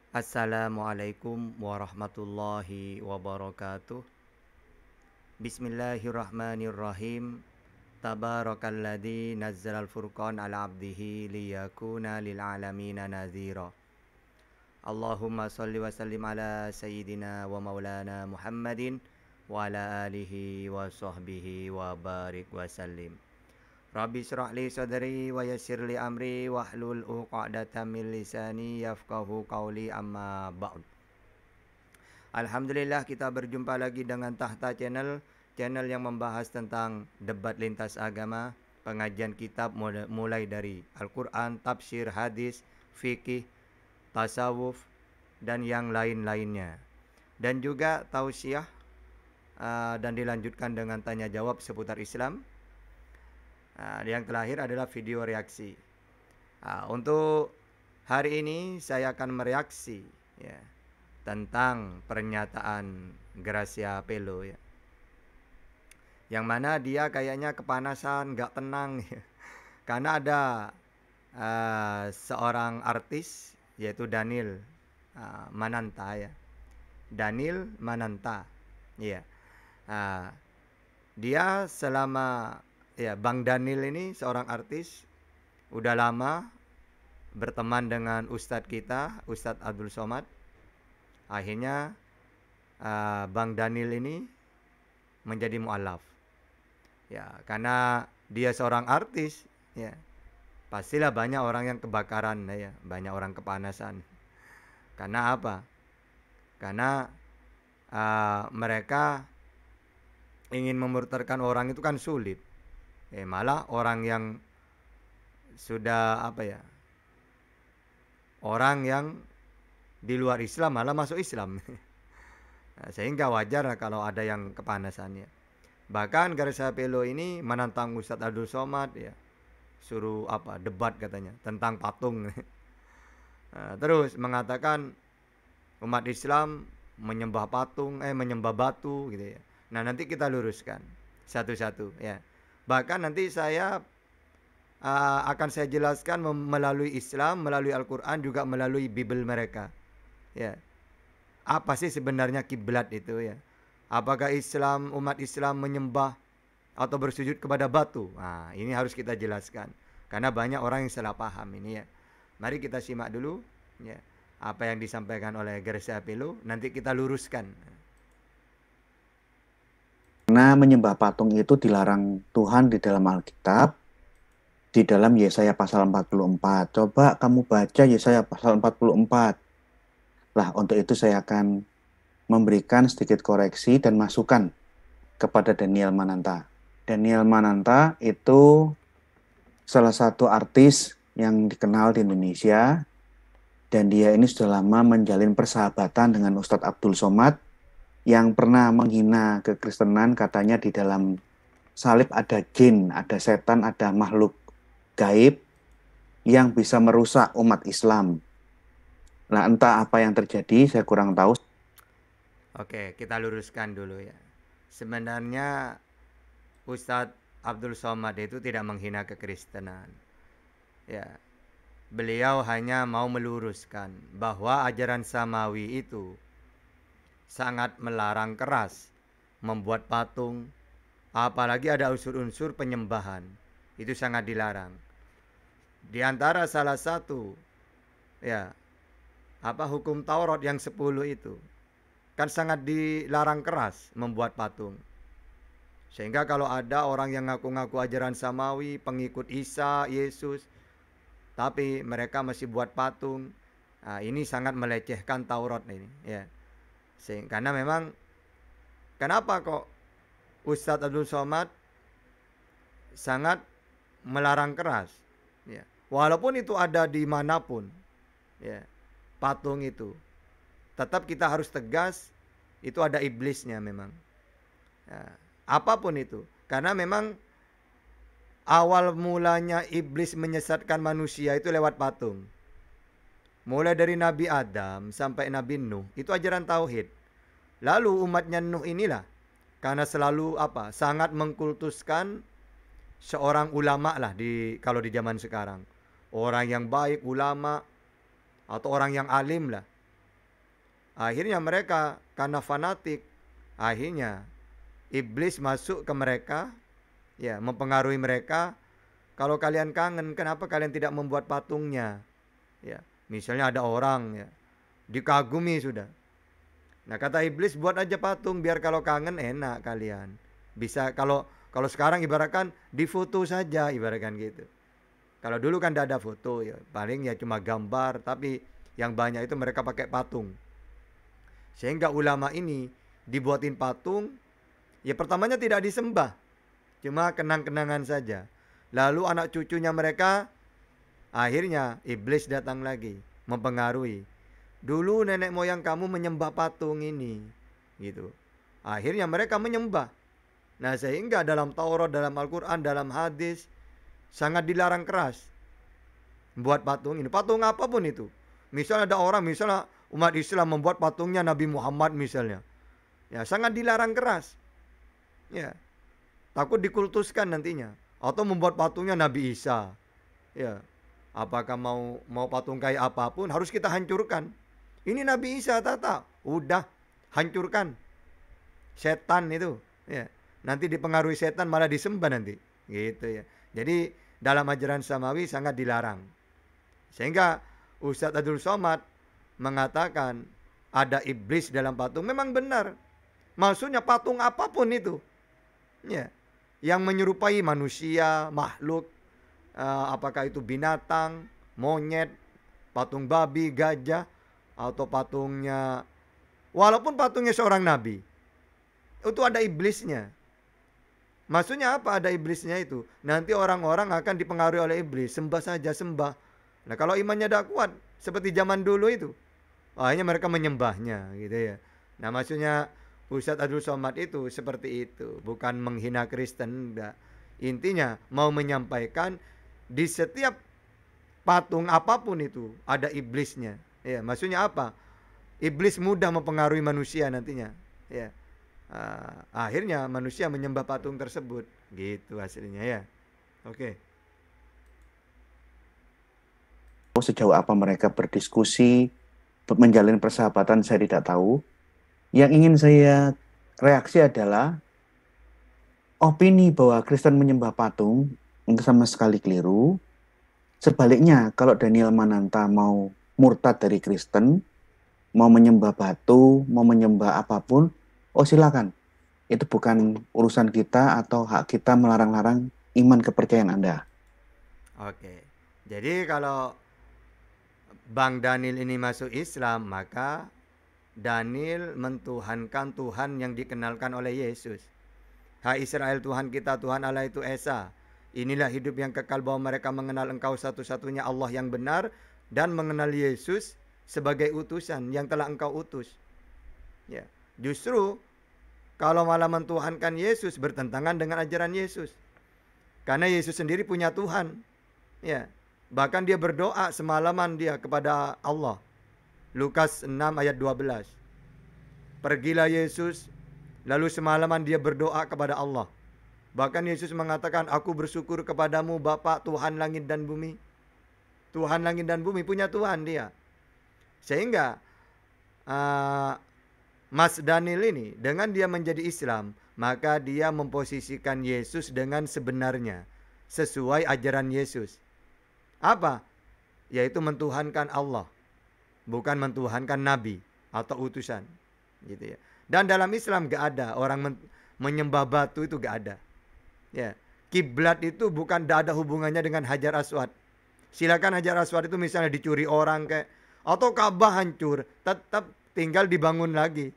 Assalamualaikum warahmatullahi wabarakatuh. Bismillahirrahmanirrahim. Tabarakalladzi nazzalal furqan ala abdihi liyakuna lil alamina nadhira. Allahumma salli wa sallim ala sayyidina wa maulana Muhammadin wa ala alihi wa sahbihi wa barik wa sallim. Rabbi syrah li sadri wa yassir li amri wahlul 'uqdatam min lisani yafqahu qawli amma ba'd. Alhamdulillah kita berjumpa lagi dengan Tahta Channel yang membahas tentang debat lintas agama, pengajian kitab mulai dari Al-Quran, tafsir, hadis, fikih, tasawuf, dan yang lain-lainnya. Dan juga tausiah dan dilanjutkan dengan tanya jawab seputar Islam. Yang terakhir adalah video reaksi. Untuk hari ini saya akan mereaksi ya, tentang pernyataan Gracia Pelo ya. Yang mana dia kayaknya kepanasan, gak tenang ya. Karena ada seorang artis yaitu Daniel Mananta ya. Daniel Mananta. Ya. Dia selama ya Bang Daniel ini seorang artis udah lama berteman dengan Ustadz kita, Ustadz Abdul Somad. Akhirnya Bang Daniel ini menjadi mu'alaf. Ya, karena dia seorang artis, ya. Pastilah banyak orang yang kebakaran ya, banyak orang kepanasan. Karena apa? Karena mereka ingin memurtadkan orang itu kan sulit. Malah orang yang sudah orang yang di luar Islam malah masuk Islam. Sehingga wajar kalau ada yang kepanasannya. Bahkan Gracia Pelo ini menantang Ustadz Abdul Somad ya, suruh debat katanya tentang patung. Terus mengatakan umat Islam menyembah patung, menyembah batu gitu ya. Nah, nanti kita luruskan satu-satu ya. Bahkan nanti saya akan saya jelaskan melalui Islam, melalui Al-Quran, juga melalui Bible mereka. Ya. Apa sih sebenarnya kiblat itu ya? Apakah umat Islam menyembah atau bersujud kepada batu? Nah, ini harus kita jelaskan. Karena banyak orang yang salah paham ini ya. Mari kita simak dulu ya, apa yang disampaikan oleh Gracia Pelo, nanti kita luruskan. Karena menyembah patung itu dilarang Tuhan di dalam Alkitab, di dalam Yesaya pasal 44. Coba kamu baca Yesaya pasal 44. Lah, untuk itu saya akan memberikan sedikit koreksi dan masukan kepada Daniel Mananta. Daniel Mananta itu salah satu artis yang dikenal di Indonesia, dan dia ini sudah lama menjalin persahabatan dengan Ustadz Abdul Somad yang pernah menghina kekristenan. Katanya di dalam salib ada jin, ada setan, ada makhluk gaib yang bisa merusak umat Islam. Nah, entah apa yang terjadi, saya kurang tahu. Oke, kita luruskan dulu ya. Sebenarnya Ustadz Abdul Somad itu tidak menghina kekristenan. Ya, beliau hanya mau meluruskan bahwa ajaran Samawi itu sangat melarang keras membuat patung, apalagi ada unsur-unsur penyembahan. Itu sangat dilarang. Di antara salah satu ya hukum Taurat yang 10 itu kan sangat dilarang keras membuat patung. Sehingga kalau ada orang yang ngaku-ngaku ajaran Samawi, pengikut Isa, Yesus, tapi mereka masih buat patung, nah, ini sangat melecehkan Taurat ini ya. Karena memang kenapa kok Ustadz Abdul Somad sangat melarang keras ya. Walaupun itu ada dimanapun ya, patung itu tetap kita harus tegas, itu ada iblisnya memang ya, apapun itu. Karena memang awal mulanya iblis menyesatkan manusia itu lewat patung. Mulai dari Nabi Adam sampai Nabi Nuh, itu ajaran tauhid. Lalu umatnya Nuh inilah, karena selalu sangat mengkultuskan seorang ulama lah kalau di zaman sekarang. Orang yang baik, ulama, atau orang yang alim lah. Akhirnya mereka karena fanatik, akhirnya iblis masuk ke mereka, ya, mempengaruhi mereka. Kalau kalian kangen, kenapa kalian tidak membuat patungnya? Ya, misalnya ada orang, ya, dikagumi sudah. Nah, kata iblis, buat aja patung biar kalau kangen enak kalian. Bisa kalau kalau sekarang ibaratkan difoto saja, ibaratkan gitu. Kalau dulu kan tidak ada foto, ya paling ya cuma gambar, tapi yang banyak itu mereka pakai patung. Sehingga ulama ini dibuatin patung, ya pertamanya tidak disembah, cuma kenang-kenangan saja. Lalu anak cucunya mereka, akhirnya iblis datang lagi, mempengaruhi. Dulu nenek moyang kamu menyembah patung ini, gitu. Akhirnya mereka menyembah. Nah, sehingga dalam Taurat, dalam Al-Quran, dalam hadis sangat dilarang keras buat patung ini. Patung apapun itu. Misalnya ada orang, misalnya umat Islam membuat patungnya Nabi Muhammad misalnya. Ya, sangat dilarang keras. Ya, takut dikultuskan nantinya. Atau membuat patungnya Nabi Isa. Ya, apakah mau patung kayak apapun harus kita hancurkan. Ini Nabi Isa, tata, udah hancurkan. Setan itu, ya. Nanti dipengaruhi setan malah disembah nanti, gitu ya. Jadi dalam ajaran Samawi sangat dilarang. Sehingga Ustadz Abdul Somad mengatakan ada iblis dalam patung. Memang benar. Maksudnya patung apapun itu, ya, yang menyerupai manusia, makhluk, apakah itu binatang, monyet, patung babi, gajah, atau patungnya, walaupun patungnya seorang nabi, itu ada iblisnya. Maksudnya apa ada iblisnya itu? Nanti orang-orang akan dipengaruhi oleh iblis, sembah saja sembah. Nah, kalau imannya tidak kuat seperti zaman dulu itu, akhirnya mereka menyembahnya, gitu ya. Nah, maksudnya Ustadz Abdul Somad itu seperti itu, bukan menghina Kristen, enggak. Intinya mau menyampaikan di setiap patung apapun itu ada iblisnya. Ya, maksudnya apa? Iblis mudah mempengaruhi manusia nantinya. Ya, akhirnya manusia menyembah patung tersebut, gitu hasilnya ya. Oke. Sejauh apa mereka berdiskusi, menjalin persahabatan, saya tidak tahu. Yang ingin saya reaksi adalah opini bahwa Kristen menyembah patung itu sama sekali keliru. Sebaliknya, kalau Daniel Mananta mau murtad dari Kristen, mau menyembah batu, mau menyembah apapun, oh silakan. Itu bukan urusan kita atau hak kita melarang-larang iman kepercayaan Anda. Oke. Jadi kalau Bang Daniel ini masuk Islam, maka Daniel mentuhankan Tuhan yang dikenalkan oleh Yesus. Hai Israel, Tuhan kita, Tuhan Allah itu Esa. Inilah hidup yang kekal, bahwa mereka mengenal Engkau satu-satunya Allah yang benar, dan mengenal Yesus sebagai utusan yang telah Engkau utus. Ya, justru kalau malah mentuhankan Yesus bertentangan dengan ajaran Yesus. Karena Yesus sendiri punya Tuhan. Ya, bahkan dia berdoa semalaman dia kepada Allah. Lukas 6 ayat 12. Pergilah Yesus, lalu semalaman dia berdoa kepada Allah. Bahkan Yesus mengatakan, aku bersyukur kepadamu Bapa Tuhan langit dan bumi. Tuhan langit dan bumi, punya Tuhan dia. Sehingga Mas Daniel ini dengan dia menjadi Islam, maka dia memposisikan Yesus dengan sebenarnya, sesuai ajaran Yesus. Apa? Yaitu mentuhankan Allah, bukan mentuhankan nabi atau utusan, gitu ya. Dan dalam Islam gak ada orang menyembah batu, itu gak ada. Ya, kiblat itu bukan, ada hubungannya dengan Hajar Aswad. Silakan Hajar Aswad itu misalnya dicuri orang kayak, atau Ka'bah hancur, tetap tinggal dibangun lagi.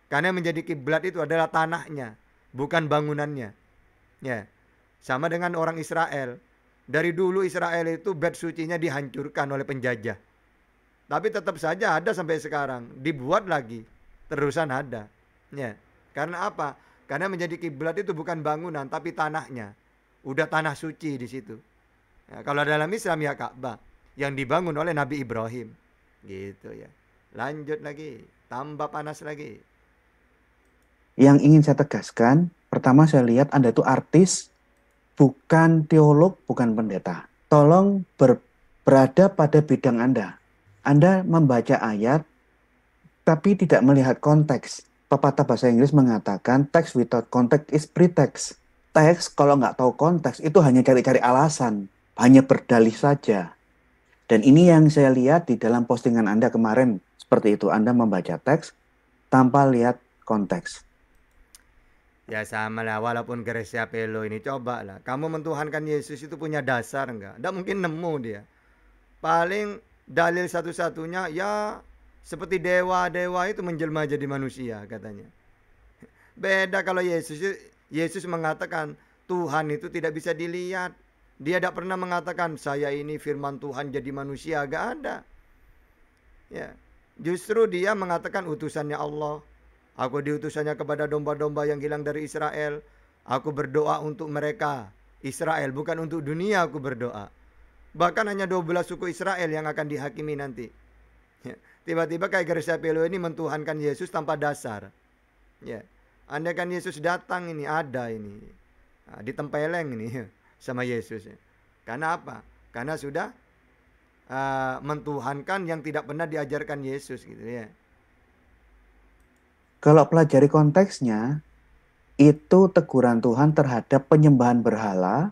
Karena menjadi kiblat itu adalah tanahnya, bukan bangunannya. Ya, sama dengan orang Israel. Dari dulu Israel itu bait sucinya dihancurkan oleh penjajah. Tapi tetap saja ada sampai sekarang, dibuat lagi, terusan ada. Ya, karena apa? Karena menjadi kiblat itu bukan bangunan, tapi tanahnya. Udah tanah suci di situ. Ya, kalau dalam Islam ya Ka'bah yang dibangun oleh Nabi Ibrahim. Gitu ya. Lanjut lagi, tambah panas lagi. Yang ingin saya tegaskan, pertama saya lihat Anda itu artis, bukan teolog, bukan pendeta. Tolong berada pada bidang Anda. Anda membaca ayat, tapi tidak melihat konteks. Pepatah bahasa Inggris mengatakan text without context is pretext. Teks kalau nggak tahu konteks itu hanya cari-cari alasan, hanya berdalih saja. Dan ini yang saya lihat di dalam postingan Anda kemarin. Seperti itu, Anda membaca teks tanpa lihat konteks. Ya sama lah, walaupun Gracia Pelo ini coba lah. Kamu mentuhankan Yesus itu punya dasar enggak? Enggak mungkin nemu dia. Paling dalil satu-satunya ya seperti dewa-dewa itu menjelma jadi manusia katanya. Beda kalau Yesus mengatakan Tuhan itu tidak bisa dilihat. Dia tidak pernah mengatakan saya ini firman Tuhan jadi manusia, gak ada. Ya, justru dia mengatakan utusannya Allah. Aku diutusannya kepada domba-domba yang hilang dari Israel. Aku berdoa untuk mereka Israel, bukan untuk dunia aku berdoa. Bahkan hanya 12 suku Israel yang akan dihakimi nanti. Ya, tiba-tiba kayak Gracia Pelo ini mentuhankan Yesus tanpa dasar. Ya, andai kan Yesus datang ini ada ini, nah, ditempeleng ini sama Yesus. Ya. Karena apa? Karena sudah mentuhankan yang tidak pernah diajarkan Yesus gitu ya. Kalau pelajari konteksnya, itu teguran Tuhan terhadap penyembahan berhala,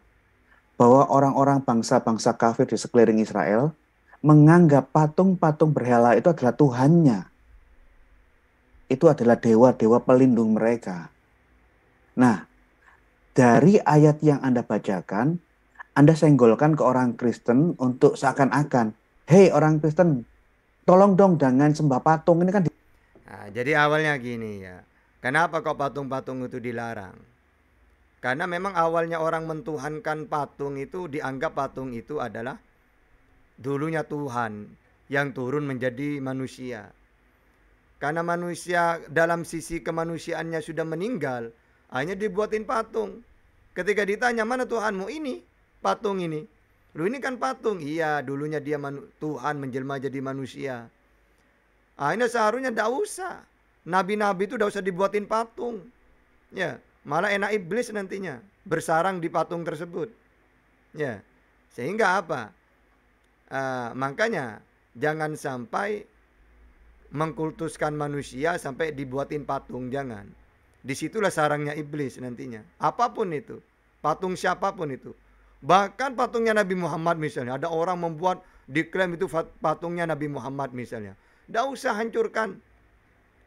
bahwa orang-orang bangsa-bangsa kafir di sekeliling Israel menganggap patung-patung berhala itu adalah Tuhannya. Itu adalah dewa-dewa pelindung mereka. Nah, dari ayat yang Anda bacakan, Anda senggolkan ke orang Kristen untuk seakan-akan, hei orang Kristen, tolong dong jangan sembah patung. Ini kan Nah, jadi awalnya gini ya. Kenapa kok patung-patung itu dilarang? Karena memang awalnya orang mentuhankan patung itu dianggap patung itu adalah dulunya Tuhan yang turun menjadi manusia. Karena manusia dalam sisi kemanusiaannya sudah meninggal, hanya dibuatin patung. Ketika ditanya mana Tuhanmu, ini patung ini. Lu ini kan patung. Iya, dulunya dia Tuhan menjelma jadi manusia. Ini seharusnya tidak usah. Nabi-nabi itu tidak usah dibuatin patung. Ya, malah enak iblis nantinya bersarang di patung tersebut. Ya, sehingga apa? Makanya jangan sampai mengkultuskan manusia sampai dibuatin patung, jangan. Disitulah sarangnya iblis nantinya. Apapun itu, patung siapapun itu. Bahkan patungnya Nabi Muhammad misalnya, ada orang membuat diklaim itu patungnya Nabi Muhammad misalnya. Tidak usah hancurkan.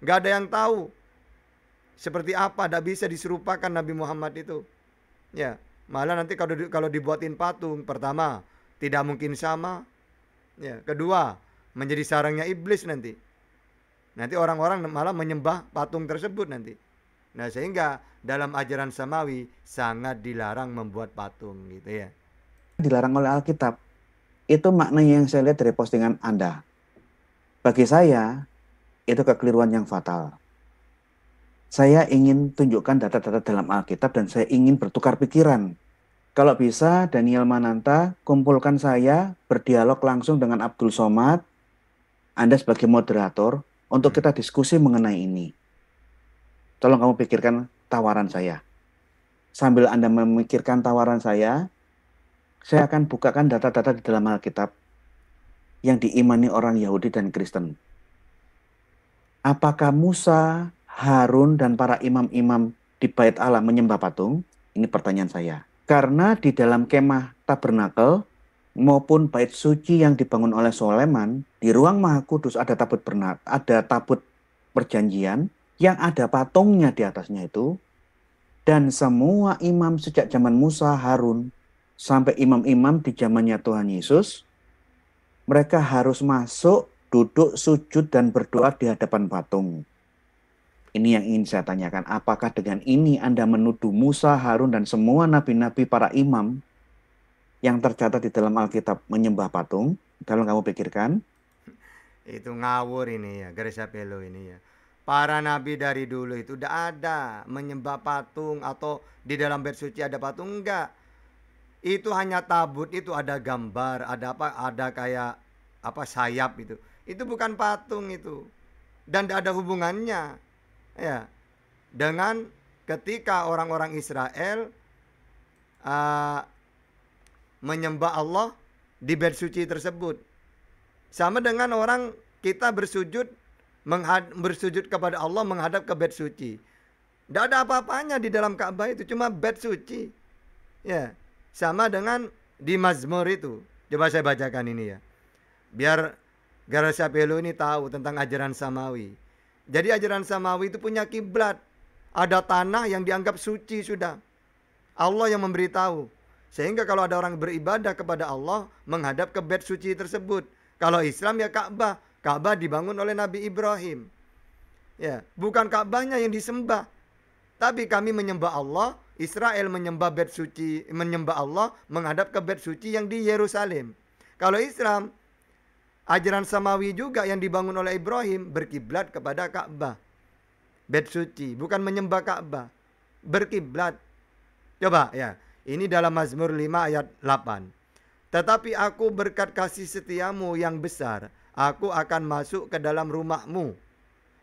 Gak ada yang tahu seperti apa, tidak bisa diserupakan Nabi Muhammad itu. Ya, malah nanti kalau dibuatin patung, pertama tidak mungkin sama. Ya, kedua menjadi sarangnya iblis nanti. Nanti orang-orang malah menyembah patung tersebut nanti. Nah, sehingga dalam ajaran samawi sangat dilarang membuat patung gitu ya. dilarang oleh Alkitab. Itu maknanya yang saya lihat dari postingan Anda. Bagi saya, itu kekeliruan yang fatal. Saya ingin tunjukkan data-data dalam Alkitab dan saya ingin bertukar pikiran. Kalau bisa, Daniel Mananta, kumpulkan saya berdialog langsung dengan Abdul Somad, Anda sebagai moderator, untuk kita diskusi mengenai ini. Tolong kamu pikirkan tawaran saya. Sambil Anda memikirkan tawaran saya akan bukakan data-data di dalam Alkitab yang diimani orang Yahudi dan Kristen. Apakah Musa, Harun, dan para imam-imam di Bait Allah menyembah patung? Ini pertanyaan saya. Karena di dalam kemah tabernakel maupun bait suci yang dibangun oleh Soleman, di ruang Maha Kudus ada tabut perjanjian yang ada patungnya di atasnya itu. Dan semua imam sejak zaman Musa, Harun, sampai imam-imam di zamannya Tuhan Yesus, mereka harus masuk, duduk, sujud, dan berdoa di hadapan patung. Ini yang ingin saya tanyakan. Apakah dengan ini Anda menuduh Musa, Harun, dan semua nabi-nabi para imam yang tercatat di dalam Alkitab menyembah patung? Kalau kamu pikirkan. Itu ngawur ini ya, Gracia Pelo ini ya. Para nabi dari dulu itu udah ada menyembah patung atau di dalam bait suci ada patung, enggak. Itu hanya tabut, itu ada gambar, ada apa, ada kayak apa sayap itu. Itu bukan patung itu. Dan tidak ada hubungannya ya dengan ketika orang-orang Israel menyembah Allah di bait suci tersebut. Sama dengan orang kita bersujud bersujud kepada Allah menghadap ke bait suci. Tidak ada apa-apanya di dalam Ka'bah itu, cuma bait suci. Ya, sama dengan di Mazmur itu. Coba saya bacakan ini ya. Biar Garasya Pelo ini tahu tentang ajaran Samawi. Jadi ajaran Samawi itu punya kiblat. Ada tanah yang dianggap suci sudah. Allah yang memberitahu. Sehingga kalau ada orang beribadah kepada Allah, menghadap ke bait suci tersebut. Kalau Islam ya Ka'bah. Ka'bah dibangun oleh Nabi Ibrahim. Ya, bukan Ka'bahnya yang disembah. Tapi kami menyembah Allah, Israel menyembah bait suci, menyembah Allah menghadap ke bait suci yang di Yerusalem. Kalau Islam, ajaran Samawi juga yang dibangun oleh Ibrahim berkiblat kepada Ka'bah. Bait suci, bukan menyembah Ka'bah. Berkiblat. Coba ya, ini dalam Mazmur 5 ayat 8. Tetapi aku berkat kasih setiamu yang besar, aku akan masuk ke dalam rumahmu.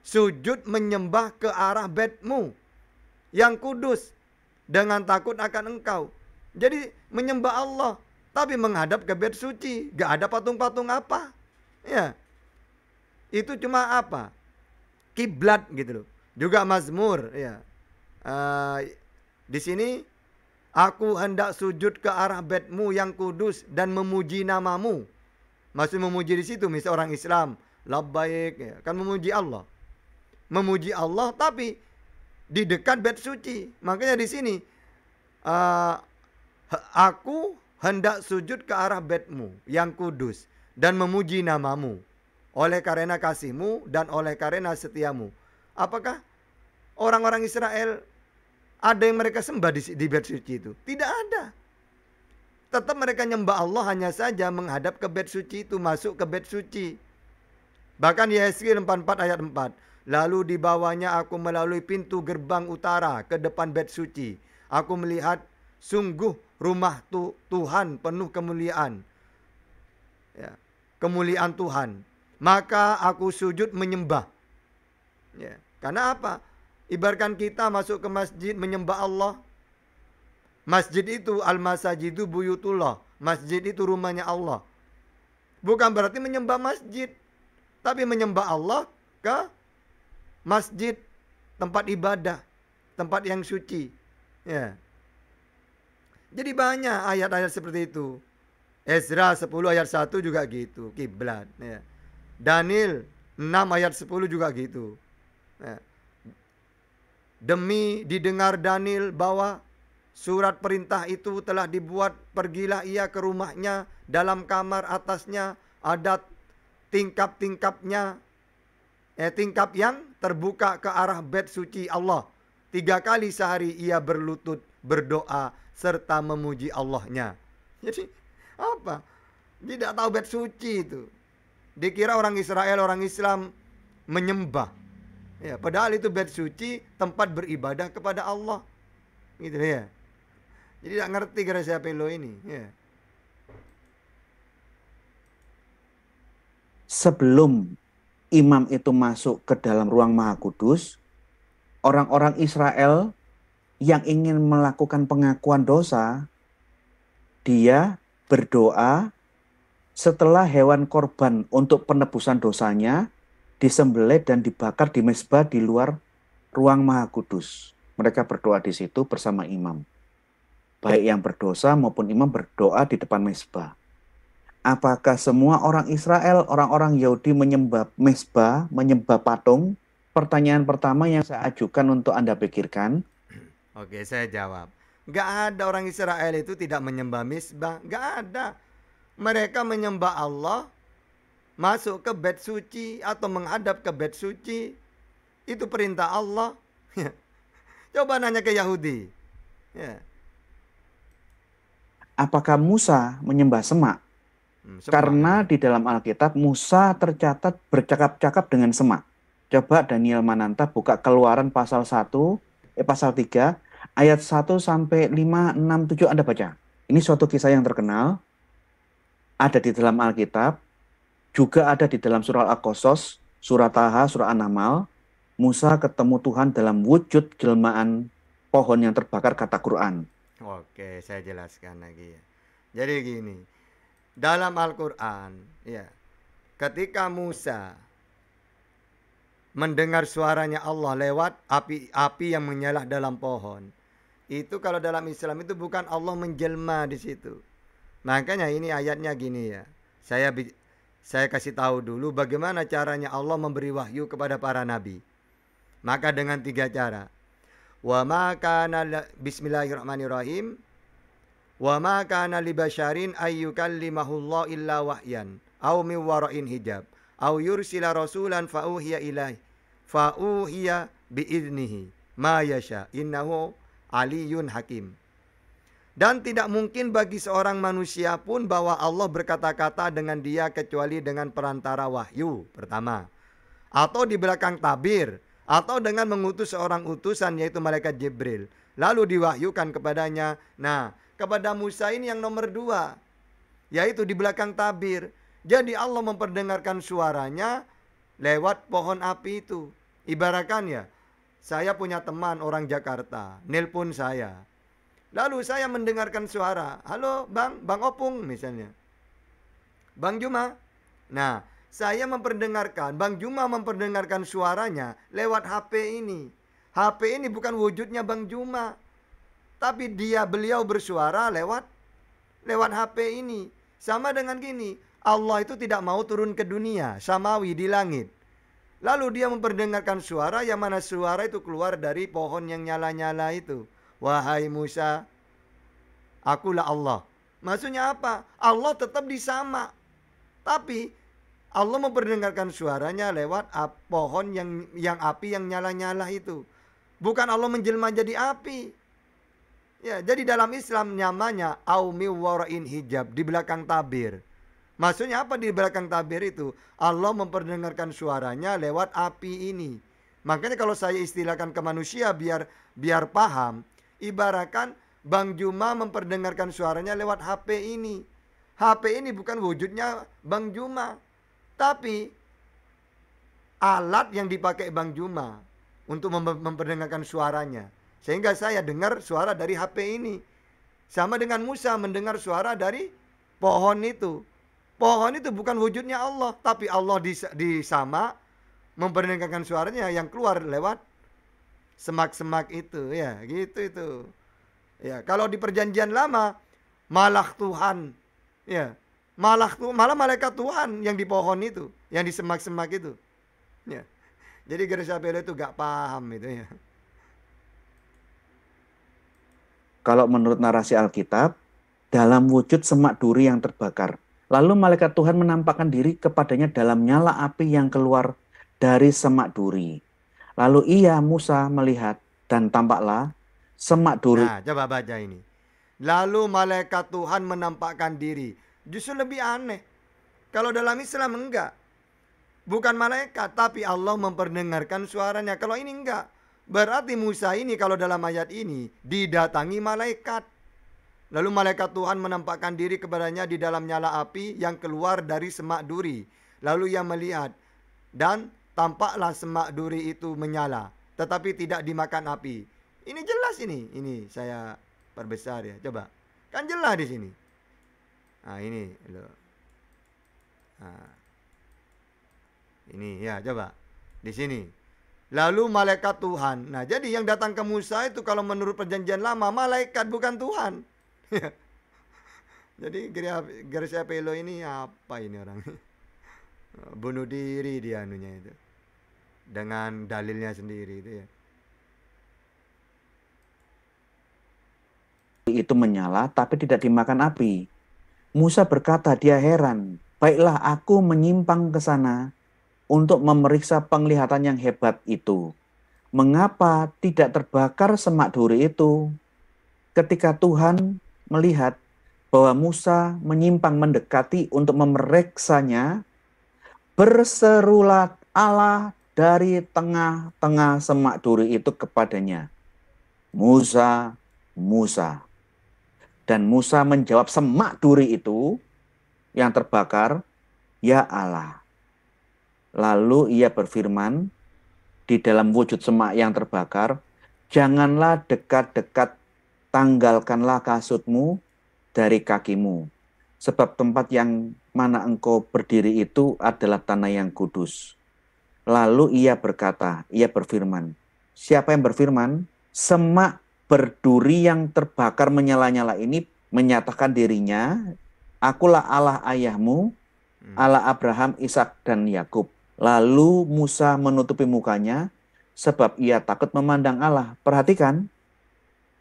Sujud menyembah ke arah baitmu yang kudus dengan takut akan engkau. Jadi menyembah Allah tapi menghadap ke bait suci, gak ada patung-patung apa. Ya. Itu cuma apa? Kiblat gitu loh. Juga Mazmur ya. Di sini aku hendak sujud ke arah baitmu yang kudus dan memuji namamu. Maksud memuji di situ misal orang Islam, labbaik ya, kan memuji Allah. Memuji Allah tapi di dekat bait suci. Makanya di sini aku hendak sujud ke arah baitmu yang kudus dan memuji namamu oleh karena kasihmu dan oleh karena setiamu. Apakah orang-orang Israel ada yang mereka sembah di bait suci itu? Tidak ada. Tetap mereka nyembah Allah, hanya saja menghadap ke bait suci itu, masuk ke bait suci. Bahkan Yesaya 44 ayat 4. Lalu dibawanya aku melalui pintu gerbang utara ke depan bait suci. Aku melihat sungguh rumah Tuhan penuh kemuliaan. Ya, kemuliaan Tuhan. Maka aku sujud menyembah. Ya, karena apa? Ibaratkan kita masuk ke masjid menyembah Allah. Masjid itu al-masajidu buyutullah. Masjid itu rumahnya Allah. Bukan berarti menyembah masjid, tapi menyembah Allah ke masjid, tempat ibadah, tempat yang suci. Ya. Jadi banyak ayat-ayat seperti itu. Ezra 10 ayat 1 juga gitu, kiblat. Ya. Daniel 6 ayat 10 juga gitu. Ya. Demi didengar Daniel bahwa surat perintah itu telah dibuat, pergilah ia ke rumahnya, dalam kamar atasnya ada tingkap-tingkapnya. Tingkap yang terbuka ke arah bait suci Allah. 3 kali sehari ia berlutut, berdoa, serta memuji Allahnya. Jadi apa? Tidak tahu bait suci itu. Dikira orang Israel, orang Islam menyembah. Ya, padahal itu bait suci, tempat beribadah kepada Allah. Gitu ya. Jadi tidak ngerti Garasya Pelo ini. Ya. Sebelum imam itu masuk ke dalam ruang Maha Kudus, orang-orang Israel yang ingin melakukan pengakuan dosa, dia berdoa setelah hewan korban untuk penebusan dosanya disembelih dan dibakar di mezbah di luar ruang Maha Kudus. Mereka berdoa di situ bersama imam. Baik yang berdosa maupun imam berdoa di depan mezbah. Apakah semua orang Israel, orang-orang Yahudi menyembah mezbah, menyembah patung? Pertanyaan pertama yang saya ajukan untuk Anda pikirkan. Oke, saya jawab. Gak ada orang Israel itu tidak menyembah mezbah. Gak ada. Mereka menyembah Allah, masuk ke bait suci atau menghadap ke bait suci. Itu perintah Allah. Coba nanya ke Yahudi. Ya. Apakah Musa menyembah semak? Karena di dalam Alkitab Musa tercatat bercakap-cakap dengan semak. Coba Daniel Mananta buka Keluaran pasal 3 ayat 1 sampai 5, 6, 7 Anda baca. Ini suatu kisah yang terkenal. Ada di dalam Alkitab, juga ada di dalam surah Al-Qasas, surah Taha, surah An-Naml. Musa ketemu Tuhan dalam wujud jelmaan pohon yang terbakar, kata Quran. Oke, saya jelaskan lagi ya. Jadi gini, dalam Al-Quran, ya, ketika Musa mendengar suaranya Allah lewat api yang menyala dalam pohon. Itu kalau dalam Islam itu bukan Allah menjelma di situ. Makanya ini ayatnya gini ya. Saya kasih tahu dulu bagaimana caranya Allah memberi wahyu kepada para nabi. Maka dengan 3 cara. Bismillahirrahmanirrahim. Wa ma kana li basyarin ayyukallimahullah illa wahyan aw min wara'in hijab aw yursila rasulan fauhiya biiznihi ma yasha innahu aliyun hakim. Dan tidak mungkin bagi seorang manusia pun bahwa Allah berkata-kata dengan dia kecuali dengan perantara wahyu pertama, atau di belakang tabir, atau dengan mengutus seorang utusan yaitu malaikat Jibril, lalu diwahyukan kepadanya. Nah, kepada Musa ini yang nomor 2, yaitu di belakang tabir. Jadi Allah memperdengarkan suaranya lewat pohon api itu. Ibaratkan ya, saya punya teman orang Jakarta, nelpon saya. Lalu saya mendengarkan suara, halo Bang Opung misalnya, Bang Juma. Nah, saya memperdengarkan, Bang Juma memperdengarkan suaranya lewat HP ini. HP ini bukan wujudnya Bang Juma, tapi beliau bersuara lewat HP ini. Sama dengan gini, Allah itu tidak mau turun ke dunia samawi di langit. Lalu dia memperdengarkan suara yang mana suara itu keluar dari pohon yang nyala-nyala itu. Wahai Musa, akulah Allah. Maksudnya apa? Allah tetap di sama. Tapi Allah memperdengarkan suaranya lewat pohon yang api yang nyala-nyala itu. Bukan Allah menjelma jadi api. Ya, jadi dalam Islam namanya aumi wara'in hijab, di belakang tabir. Maksudnya apa di belakang tabir itu? Allah memperdengarkan suaranya lewat api ini. Makanya kalau saya istilahkan ke manusia biar paham, ibaratkan Bang Juma memperdengarkan suaranya lewat HP ini. HP ini bukan wujudnya Bang Juma, tapi alat yang dipakai Bang Juma untuk memperdengarkan suaranya. Sehingga saya dengar suara dari HP ini. Sama dengan Musa mendengar suara dari pohon itu. Pohon itu bukan wujudnya Allah, tapi Allah di sama memperdengarkan suaranya yang keluar lewat semak-semak itu, ya, gitu itu. Ya, kalau di perjanjian lama malah Tuhan, ya, malah malaikat Tuhan yang di pohon itu, yang di semak-semak itu. Ya. Jadi Gereja Belo itu gak paham itu ya. Kalau menurut narasi Alkitab, dalam wujud semak duri yang terbakar. Lalu malaikat Tuhan menampakkan diri kepadanya dalam nyala api yang keluar dari semak duri. Lalu Musa melihat dan tampaklah semak duri. Nah, coba baca ini. Lalu malaikat Tuhan menampakkan diri. Justru lebih aneh. Kalau dalam Islam enggak. Bukan malaikat, tapi Allah memperdengarkan suaranya. Kalau ini enggak. Berarti Musa ini kalau dalam ayat ini didatangi malaikat. Lalu malaikat Tuhan menampakkan diri kepadanya di dalam nyala api yang keluar dari semak duri. Lalu ia melihat dan tampaklah semak duri itu menyala, tetapi tidak dimakan api. Ini jelas ini. Ini saya perbesar ya. Coba. Kan jelas di sini. Nah, ini loh. Nah. Ini ya, coba. Di sini. Lalu malaikat Tuhan. Nah, jadi yang datang ke Musa itu kalau menurut perjanjian lama malaikat bukan Tuhan. Jadi Gereja Belo ini apa ini orang? Bunuh diri dia anunya itu. Dengan dalilnya sendiri itu ya. Itu menyala tapi tidak dimakan api. Musa berkata, dia heran. Baiklah, aku menyimpang ke sana untuk memeriksa penglihatan yang hebat itu. Mengapa tidak terbakar semak duri itu? Ketika Tuhan melihat bahwa Musa menyimpang mendekati untuk memeriksanya, berserulah Allah dari tengah-tengah semak duri itu kepadanya, Musa, Musa. Dan Musa menjawab semak duri itu yang terbakar, ya Allah. Lalu ia berfirman di dalam wujud semak yang terbakar, janganlah dekat-dekat, tanggalkanlah kasutmu dari kakimu, sebab tempat yang mana engkau berdiri itu adalah tanah yang kudus. Lalu ia berfirman. Siapa yang berfirman? Semak berduri yang terbakar menyala-nyala ini menyatakan dirinya, akulah Allah ayahmu, Allah Abraham, Ishak, dan Yakub. Lalu Musa menutupi mukanya sebab ia takut memandang Allah. Perhatikan,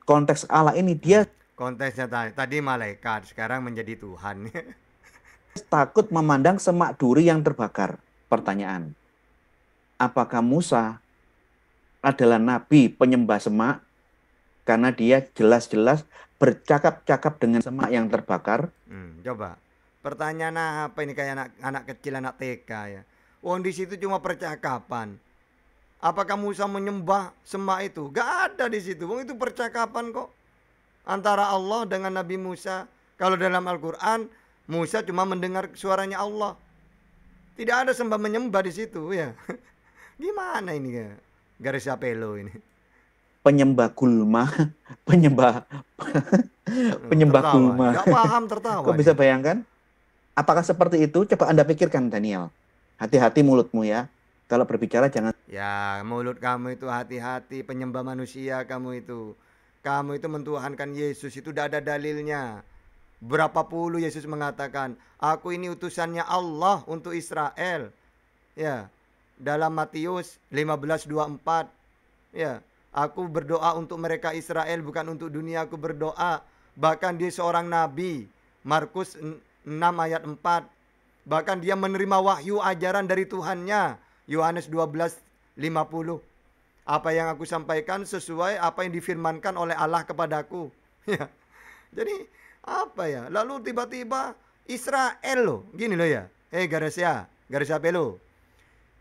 konteks Allah ini dia Konteksnya tadi malaikat, sekarang menjadi Tuhan. takut memandang semak duri yang terbakar. Pertanyaan, apakah Musa adalah nabi penyembah semak? Karena dia jelas-jelas bercakap-cakap dengan semak yang terbakar. Coba, pertanyaan apa ini, kayak anak kecil, anak TK ya. Wong di situ cuma percakapan. Apakah Musa menyembah semak itu? Gak ada di situ. Wong itu percakapan kok antara Allah dengan Nabi Musa. Kalau dalam Al-Quran, Musa cuma mendengar suaranya Allah. Tidak ada sembah menyembah di situ ya. Gimana ini ya? Garis apelo ini. Penyembah gulma, penyembah Tertawa. gulma. Gak paham, tertawa. Kok bisa bayangkan? Apakah seperti itu? Coba Anda pikirkan, Daniel. Hati-hati mulutmu ya. Kalau berbicara jangan. Ya, mulut kamu itu hati-hati, penyembah manusia kamu itu. Kamu itu mentuhankan Yesus, itu tidak ada dalilnya. Berapa puluh Yesus mengatakan, aku ini utusannya Allah untuk Israel. Ya, dalam Matius 15:24. Ya, aku berdoa untuk mereka Israel, bukan untuk dunia aku berdoa. Bahkan dia seorang nabi. Markus 6 ayat 4. Bahkan dia menerima wahyu ajaran dari Tuhannya. Yohanes 12:50. Apa yang aku sampaikan sesuai apa yang difirmankan oleh Allah kepadaku. Ya. Jadi apa ya? Lalu tiba-tiba Israel loh. Gini loh ya. Garis apa lo?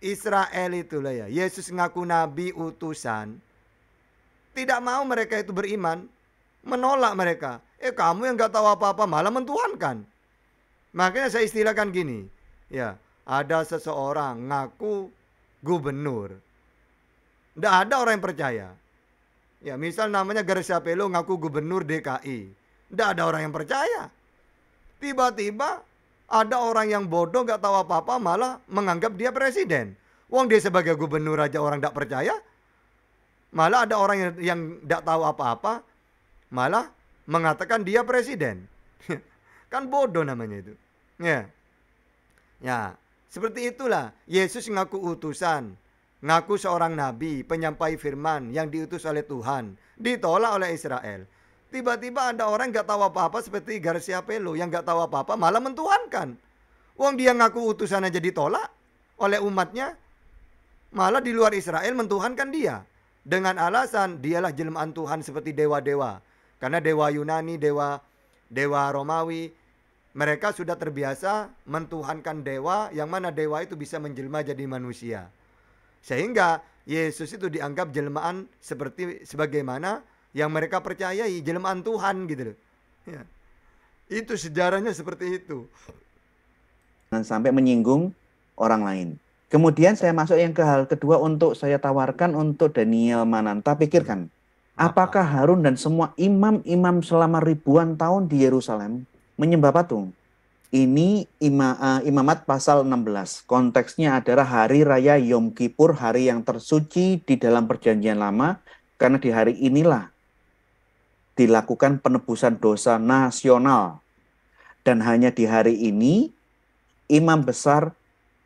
Israel itulah ya. Yesus ngaku nabi utusan. Tidak mau mereka itu beriman. Menolak mereka. Kamu yang gak tahu apa-apa malah mentuhankan. Makanya saya istilahkan gini. Ya, ada seseorang ngaku gubernur. Tidak ada orang yang percaya. Ya, misal namanya Garisapelo ngaku gubernur DKI. Tidak ada orang yang percaya. Tiba-tiba ada orang yang bodoh gak tahu apa-apa malah menganggap dia presiden. Wong dia sebagai gubernur aja orang tidak percaya. Malah ada orang yang tidak tahu apa-apa malah mengatakan dia presiden. Kan bodoh namanya itu. Ya. Ya, seperti itulah Yesus ngaku utusan, ngaku seorang nabi, penyampai firman yang diutus oleh Tuhan, ditolak oleh Israel. Tiba-tiba ada orang gak tahu apa-apa seperti Garisapelo yang gak tahu apa-apa malah mentuhankan. Wong dia ngaku utusan aja ditolak oleh umatnya, malah di luar Israel mentuhankan dia. Dengan alasan dialah jelmaan Tuhan seperti dewa-dewa. Karena dewa Yunani, dewa Romawi, mereka sudah terbiasa mentuhankan dewa, yang mana dewa itu bisa menjelma jadi manusia. Sehingga Yesus itu dianggap jelmaan sebagaimana yang mereka percayai, jelmaan Tuhan gitu loh. Ya. Itu sejarahnya seperti itu. Jangan sampai menyinggung orang lain. Kemudian saya masuk yang ke hal kedua untuk saya tawarkan untuk Daniel Mananta. Pikirkan, apakah Harun dan semua imam-imam selama ribuan tahun di Yerusalem menyembah patung? Ini Imamat pasal 16. Konteksnya adalah hari raya Yom Kippur, hari yang tersuci di dalam perjanjian lama. Karena di hari inilah dilakukan penebusan dosa nasional. Dan hanya di hari ini, imam besar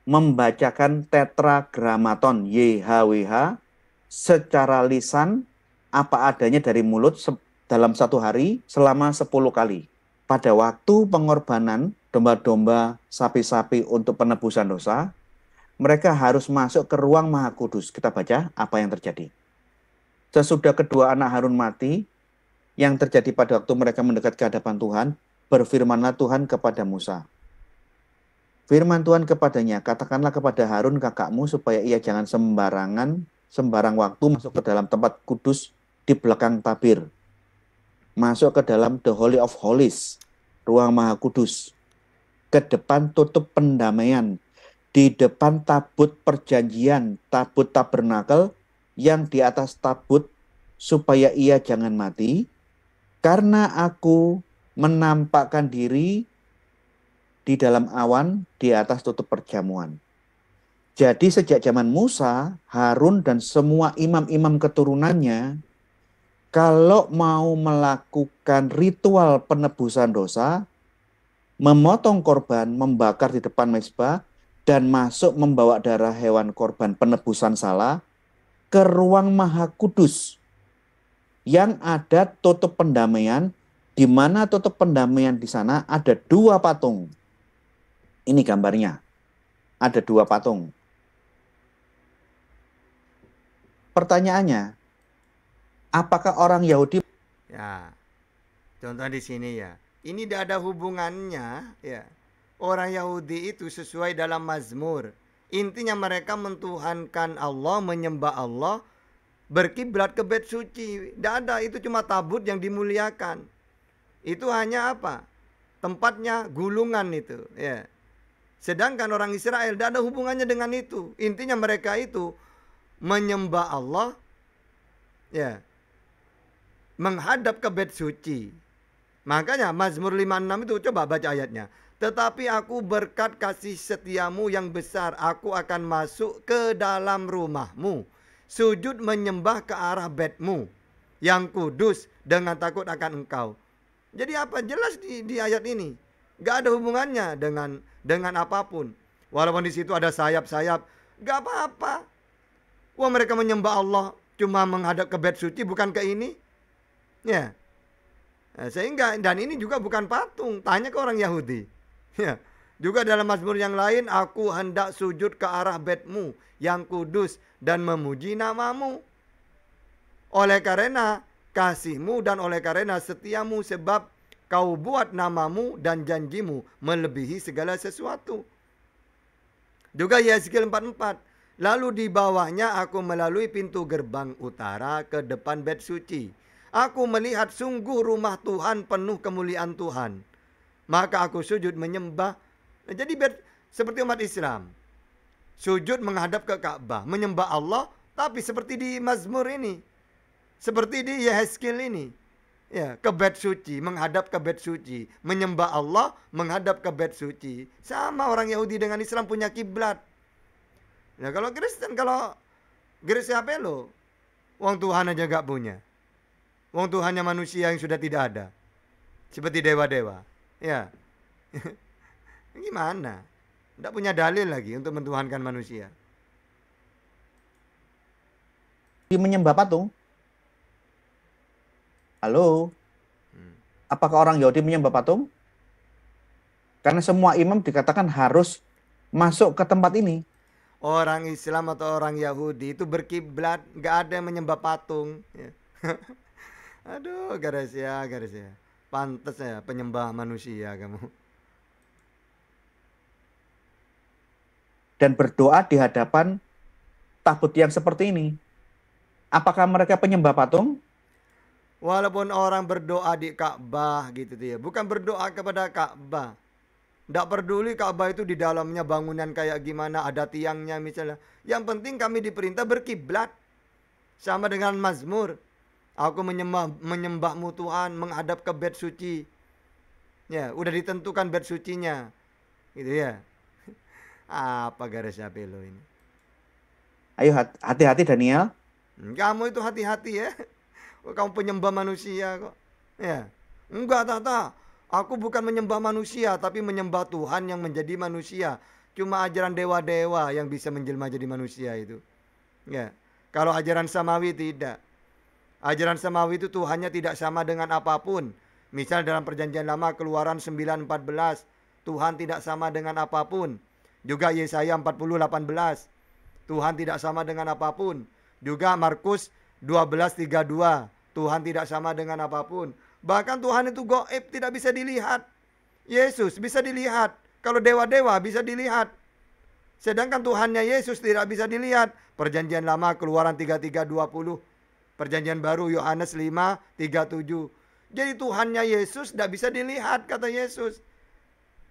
membacakan tetragramaton YHWH secara lisan apa adanya dari mulut dalam satu hari selama 10 kali. Pada waktu pengorbanan domba-domba, sapi-sapi untuk penebusan dosa, mereka harus masuk ke ruang Maha Kudus. Kita baca apa yang terjadi. Sesudah kedua anak Harun mati, yang terjadi pada waktu mereka mendekat ke hadapan Tuhan, berfirmanlah Tuhan kepada Musa. Firman Tuhan kepadanya, katakanlah kepada Harun kakakmu supaya ia jangan sembarang waktu masuk ke dalam tempat kudus di belakang tabir. Masuk ke dalam the Holy of Holies, ruang Maha Kudus. Ke depan tutup pendamaian, di depan tabut perjanjian, tabut tabernakel yang di atas tabut, supaya ia jangan mati, karena aku menampakkan diri di dalam awan di atas tutup perjamuan. Jadi sejak zaman Musa, Harun dan semua imam-imam keturunannya, kalau mau melakukan ritual penebusan dosa, memotong korban, membakar di depan mezbah, dan masuk membawa darah hewan korban penebusan salah ke ruang maha kudus yang ada tutup pendamaian, di mana tutup pendamaian di sana ada 2 patung. Ini gambarnya, ada 2 patung. Pertanyaannya, apakah orang Yahudi Ya, contoh di sini ya. Ini tidak ada hubungannya ya. Orang Yahudi itu sesuai dalam Mazmur. Intinya mereka mentuhankan Allah, menyembah Allah, berkiblat ke bait suci. Tidak ada, itu cuma tabut yang dimuliakan. Itu hanya apa? Tempatnya gulungan itu ya. Sedangkan orang Israel tidak ada hubungannya dengan itu. Intinya mereka itu menyembah Allah ya, menghadap ke bait suci. Makanya Mazmur 56 itu coba baca ayatnya. Tetapi aku berkat kasih setiamu yang besar, aku akan masuk ke dalam rumahmu, sujud menyembah ke arah baitmu yang kudus dengan takut akan engkau. Jadi apa? Jelas di ayat ini. Gak ada hubungannya dengan apapun. Walaupun di situ ada sayap-sayap, gak apa-apa. Wah, mereka menyembah Allah cuma menghadap ke bait suci, bukan ke ini. Ya. Sehingga, dan ini juga bukan patung. Tanya ke orang Yahudi. Ya. Juga dalam Mazmur yang lain, aku hendak sujud ke arah baitmu yang kudus dan memuji namamu. Oleh karena kasihmu dan oleh karena setiamu, sebab kau buat namamu dan janjimu melebihi segala sesuatu. Juga Yesaya 44. Lalu di bawahnya aku melalui pintu gerbang utara ke depan bait suci. Aku melihat sungguh rumah Tuhan penuh kemuliaan Tuhan. Maka aku sujud menyembah. Jadi seperti umat Islam. Sujud menghadap ke Ka'bah. Menyembah Allah. Tapi seperti di Mazmur ini. Seperti di Yehezkiel ini. Ya, ke bait suci. Menghadap ke bait suci. Menyembah Allah. Menghadap ke bait suci. Sama orang Yahudi dengan Islam punya kiblat. Nah kalau Kristen, kalau gereja apa lo? Wong Tuhan aja gak punya. Wong Tuhannya manusia yang sudah tidak ada. Seperti dewa-dewa. Ya. Gimana? Tidak punya dalil lagi untuk mentuhankan manusia. menyembah patung? Halo? Apakah orang Yahudi menyembah patung? Karena semua imam dikatakan harus masuk ke tempat ini. Orang Islam atau orang Yahudi itu berkiblat, gak ada yang menyembah patung. Ya. Aduh, garis ya. Pantes ya penyembah manusia kamu. Dan berdoa di hadapan tabut yang seperti ini. Apakah mereka penyembah patung? Walaupun orang berdoa di Ka'bah gitu ya, bukan berdoa kepada Ka'bah. Tidak peduli Ka'bah itu di dalamnya bangunan kayak gimana, ada tiangnya misalnya. Yang penting kami diperintah berkiblat. Sama dengan Mazmur. Aku menyembahmu Tuhan, menghadap ke bait suci. Ya, udah ditentukan bait sucinya. Gitu ya. Apa garisnya pelo ini? Ayo hati-hati Daniel. Kamu itu hati-hati ya. Kamu penyembah manusia kok. Ya. Enggak, Tata. Aku bukan menyembah manusia, tapi menyembah Tuhan yang menjadi manusia. Cuma ajaran dewa-dewa yang bisa menjelma jadi manusia itu. Ya. Kalau ajaran samawi tidak. Ajaran samawi itu Tuhannya tidak sama dengan apapun. Misal dalam perjanjian lama Keluaran 9:14. Tuhan tidak sama dengan apapun. Juga Yesaya 40:18. Tuhan tidak sama dengan apapun. Juga Markus 12:32. Tuhan tidak sama dengan apapun. Bahkan Tuhan itu gaib, tidak bisa dilihat. Yesus bisa dilihat. Kalau dewa-dewa bisa dilihat. Sedangkan Tuhannya Yesus tidak bisa dilihat. Perjanjian lama Keluaran 33:20. Perjanjian baru Yohanes 5:37. Jadi Tuhannya Yesus tidak bisa dilihat, kata Yesus.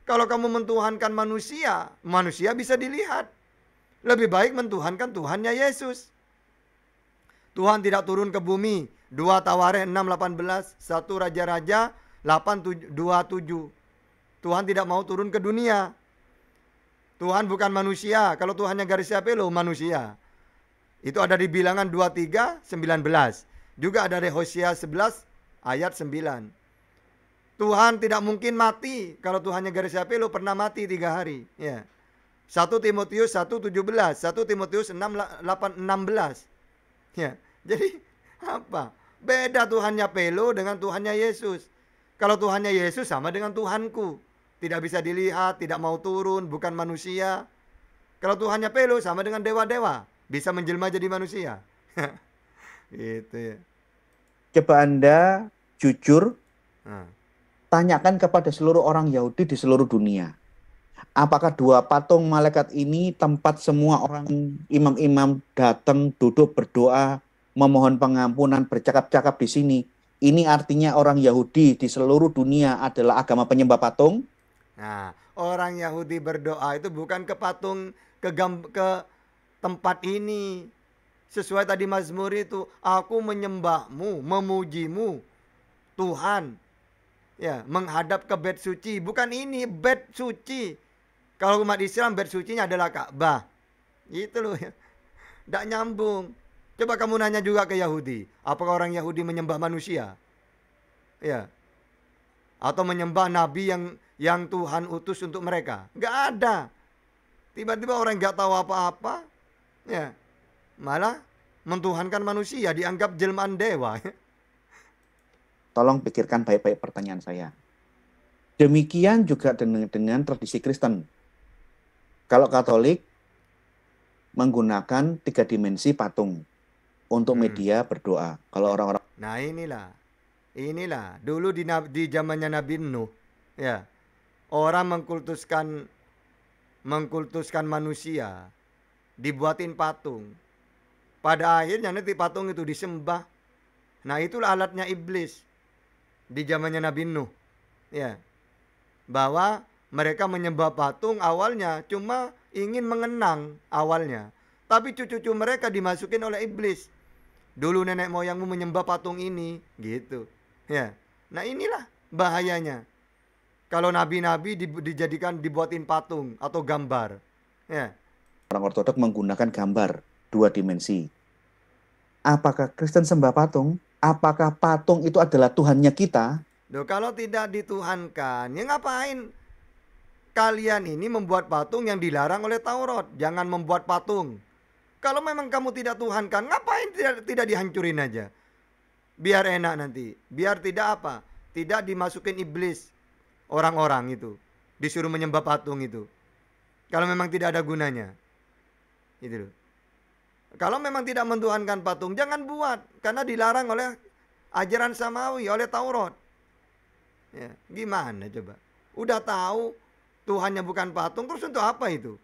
Kalau kamu mentuhankan manusia, manusia bisa dilihat. Lebih baik mentuhankan Tuhannya Yesus. Tuhan tidak turun ke bumi. 2 Tawarikh 6:18, 1 Raja-Raja 8:27. Tuhan tidak mau turun ke dunia. Tuhan bukan manusia. Kalau Tuhannya garisnya pelo, manusia. Itu ada di Bilangan 23, 19. Juga ada di Hosea 11 ayat 9. Tuhan tidak mungkin mati. Kalau Tuhannya garisnya pelo pernah mati 3 hari. Ya. 1 Timotius 1:17, 1 Timotius 6:16. Ya. Jadi apa? Beda Tuhannya pelo dengan Tuhannya Yesus. Kalau Tuhannya Yesus sama dengan Tuhanku. Tidak bisa dilihat, tidak mau turun, bukan manusia. Kalau Tuhannya pelo sama dengan dewa-dewa. Bisa menjelma jadi manusia. Gitu ya. Coba Anda jujur Nah. tanyakan kepada seluruh orang Yahudi di seluruh dunia. Apakah 2 patung malaikat ini tempat semua orang imam-imam datang, duduk, berdoa, memohon pengampunan, bercakap-cakap di sini? Ini artinya orang Yahudi di seluruh dunia adalah agama penyembah patung? Nah, orang Yahudi berdoa itu bukan ke patung, ke tempat ini. Sesuai tadi Mazmur itu, aku menyembahmu, memujimu, Tuhan. Ya, menghadap ke bait suci. Bukan ini, bait suci. Kalau umat Islam, bait sucinya adalah Ka'bah. Gitu loh ya. Tidak nyambung. Coba kamu nanya juga ke Yahudi. Apakah orang Yahudi menyembah manusia? Ya. Atau menyembah nabi yang Tuhan utus untuk mereka? Nggak ada. Tiba-tiba orang nggak tahu apa-apa. Ya. Malah mentuhankan manusia, dianggap jelmaan dewa. Tolong pikirkan baik-baik pertanyaan saya. Demikian juga dengan tradisi Kristen. Kalau Katolik menggunakan 3 dimensi patung untuk media berdoa. Kalau orang-orang Nah inilah dulu di zamannya Nabi Nuh, ya, orang mengkultuskan manusia, dibuatin patung. Pada akhirnya nanti patung itu disembah. Nah itulah alatnya iblis di zamannya Nabi Nuh, ya, bahwa mereka menyembah patung awalnya cuma ingin mengenang awalnya, tapi cucu-cucu mereka dimasukin oleh iblis. Dulu nenek moyangmu menyembah patung ini, gitu. Ya. Nah inilah bahayanya. Kalau nabi-nabi dijadikan dibuatin patung atau gambar. Ya. Ortodok menggunakan gambar 2 dimensi. Apakah Kristen sembah patung? Apakah patung itu adalah Tuhannya kita? Loh, kalau tidak dituhankan, ya ngapain kalian ini membuat patung yang dilarang oleh Taurat? Jangan membuat patung. Kalau memang kamu tidak tuhankan, ngapain tidak dihancurin aja? Biar enak nanti. Biar tidak apa? Tidak dimasukin iblis orang-orang itu. Disuruh menyembah patung itu. Kalau memang tidak ada gunanya. Gitu loh. Kalau memang tidak mentuhankan patung, jangan buat. Karena dilarang oleh ajaran Samawi, oleh Taurat. Ya, gimana coba? Udah tahu Tuhannya bukan patung, terus untuk apa itu?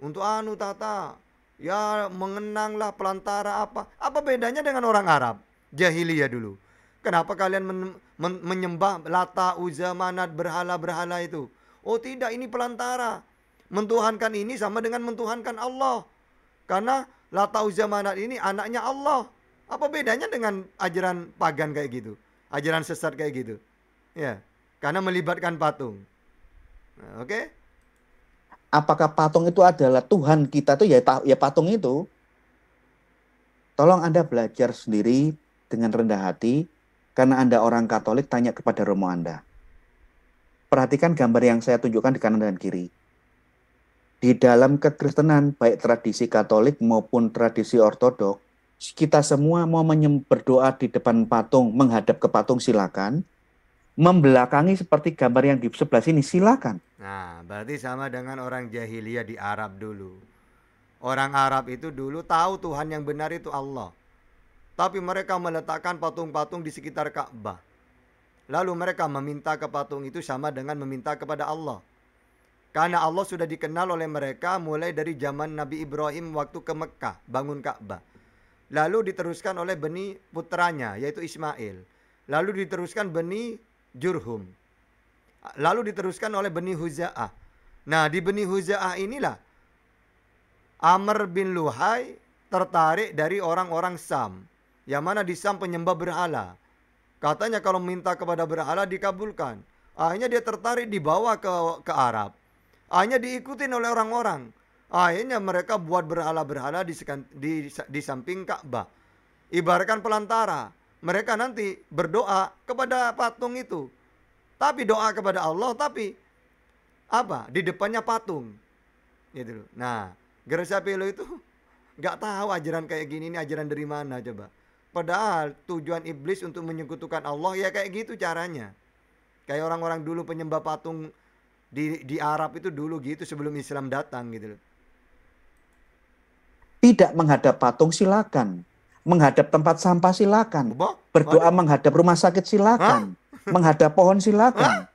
Untuk anu tata. Ya mengenanglah pelantara apa. Apa bedanya dengan orang Arab? Jahiliyah dulu. Kenapa kalian menyembah Lata, Uzza, Manat, berhala-berhala itu? Oh tidak, ini pelantara. Mentuhankan ini sama dengan mentuhankan Allah. Karena Lata, Uzza, Manat ini anaknya Allah. Apa bedanya dengan ajaran pagan kayak gitu? Ajaran sesat kayak gitu? Ya, karena melibatkan patung. Nah, oke? Apakah patung itu adalah Tuhan kita tuh ya patung itu? Tolong Anda belajar sendiri dengan rendah hati, karena Anda orang Katolik, tanya kepada romo Anda. Perhatikan gambar yang saya tunjukkan di kanan dan kiri. Di dalam kekristenan, baik tradisi Katolik maupun tradisi Ortodok, kita semua mau berdoa di depan patung, menghadap ke patung silakan. Membelakangi seperti gambar yang di sebelah sini, silakan. Nah, berarti sama dengan orang jahiliyah di Arab dulu. Orang Arab itu dulu tahu Tuhan yang benar itu Allah. Tapi mereka meletakkan patung-patung di sekitar Ka'bah. Lalu mereka meminta ke patung itu sama dengan meminta kepada Allah. Karena Allah sudah dikenal oleh mereka mulai dari zaman Nabi Ibrahim waktu ke Mekah, bangun Ka'bah. Lalu diteruskan oleh Bani putranya, yaitu Ismail. Lalu diteruskan Bani Jurhum. Lalu diteruskan oleh Bani Huza'ah. Nah, di Bani Huza'ah inilah Amr bin Luhai tertarik dari orang-orang Sam. Yang mana di Sam penyembah berhala. Katanya kalau minta kepada berhala dikabulkan. Akhirnya dia tertarik dibawa ke Arab. Hanya diikutin oleh orang-orang. Akhirnya mereka buat berhala-berhala di samping Ka'bah. Ibaratkan pelantara. Mereka nanti berdoa kepada patung itu. Tapi doa kepada Allah, tapi apa? Di depannya patung. Gitu loh. Nah, Gereja Pelo itu nggak tahu ajaran kayak gini ini ajaran dari mana coba. Padahal tujuan iblis untuk menyekutukan Allah ya kayak gitu caranya. Kayak orang-orang dulu penyembah patung di Arab itu dulu gitu sebelum Islam datang gitu loh. Tidak menghadap patung silakan. Menghadap tempat sampah silakan. Berdoa menghadap rumah sakit silakan. Menghadap pohon silakan.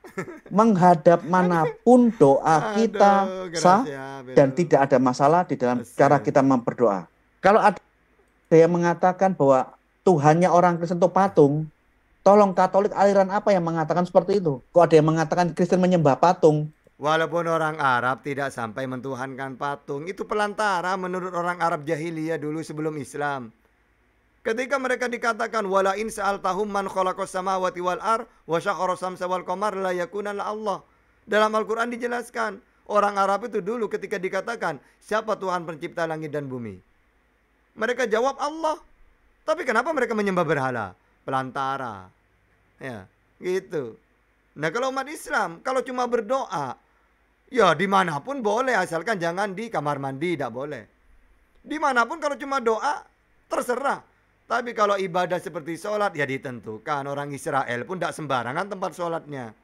Menghadap manapun doa kita sah dan tidak ada masalah di dalam cara kita memperdoa. Kalau ada yang mengatakan bahwa Tuhannya orang Kristen itu patung, tolong Katolik aliran apa yang mengatakan seperti itu? Kok ada yang mengatakan Kristen menyembah patung? Walaupun orang Arab tidak sampai mentuhankan patung, itu pelantara menurut orang Arab jahiliyah dulu sebelum Islam. Ketika mereka dikatakan wala in sa'altahum man khalaqas samawati wal ar wa syakhara samsa wal qamar la yakuna la Allah. Dalam Al-Qur'an dijelaskan, orang Arab itu dulu ketika dikatakan, siapa Tuhan pencipta langit dan bumi? Mereka jawab Allah. Tapi kenapa mereka menyembah berhala? Pelantara. Ya, gitu. Nah, kalau umat Islam, kalau cuma berdoa, ya dimanapun boleh, asalkan jangan di kamar mandi, tidak boleh. Dimanapun kalau cuma doa, terserah. Tapi kalau ibadah seperti sholat, ya ditentukan. Orang Israel pun tidak sembarangan tempat sholatnya.